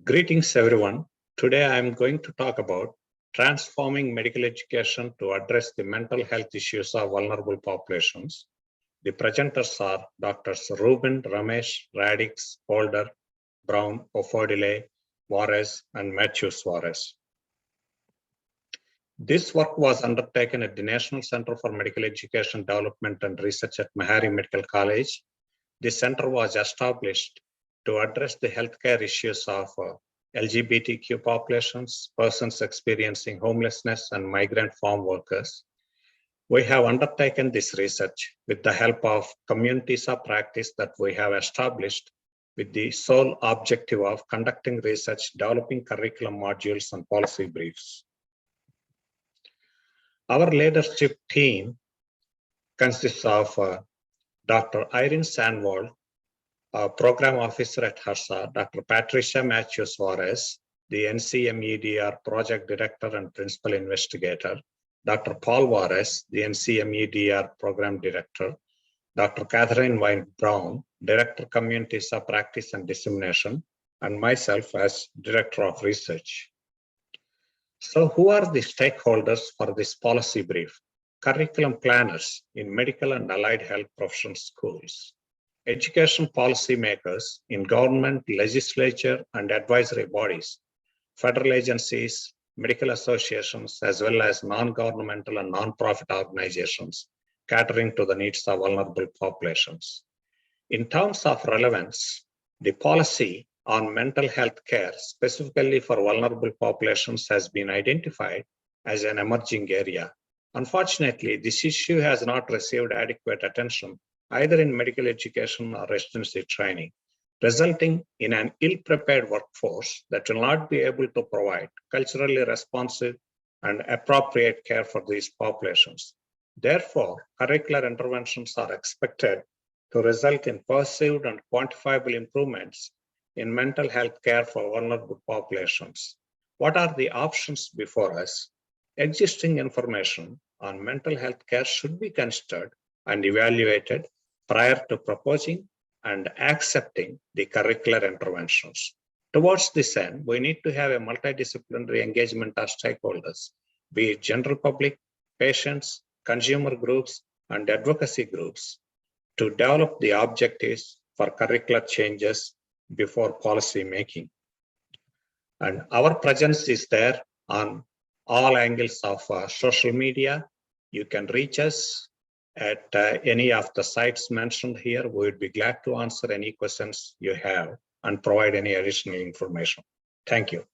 Greetings everyone. Today I am going to talk about transforming medical education to address the mental health issues of vulnerable populations. The presenters are Drs. Reuben, Ramesh, Radix, Holder, Brown, Offodile, Juarez, and Matthews-Juarez. This work was undertaken at the National Center for Medical Education Development and Research at Meharry Medical College. The center was established to address the healthcare issues of LGBTQ populations, persons experiencing homelessness, and migrant farm workers. We have undertaken this research with the help of communities of practice that we have established with the sole objective of conducting research, developing curriculum modules, and policy briefs. Our leadership team consists of Dr. Irene Sandwald, Program Officer at HRSA, Dr. Patricia Matthews-Juarez, the NCMEDR Project Director and Principal Investigator, Dr. Paul Juarez, the NCMEDR Program Director, Dr. Catherine Wine Brown, Director Communities of Practice and Dissemination, and myself as Director of Research. So who are the stakeholders for this policy brief? Curriculum planners in medical and allied health professional schools, education policy makers in government, legislature, and advisory bodies, federal agencies, medical associations, as well as non-governmental and non-profit organizations catering to the needs of vulnerable populations. In terms of relevance, the policy on mental health care, specifically for vulnerable populations, has been identified as an emerging area. Unfortunately, this issue has not received adequate attention either in medical education or residency training, resulting in an ill-prepared workforce that will not be able to provide culturally responsive and appropriate care for these populations. Therefore, curricular interventions are expected to result in perceived and quantifiable improvements in mental health care for vulnerable populations. What are the options before us? Existing information on mental health care should be considered and evaluated prior to proposing and accepting the curricular interventions. Towards this end, we need to have a multidisciplinary engagement of stakeholders, be it general public, patients, consumer groups, and advocacy groups, to develop the objectives for curricular changes before policy making. And our presence is there on all angles of social media. You can reach us at any of the sites mentioned here. We would be glad to answer any questions you have and provide any additional information. Thank you.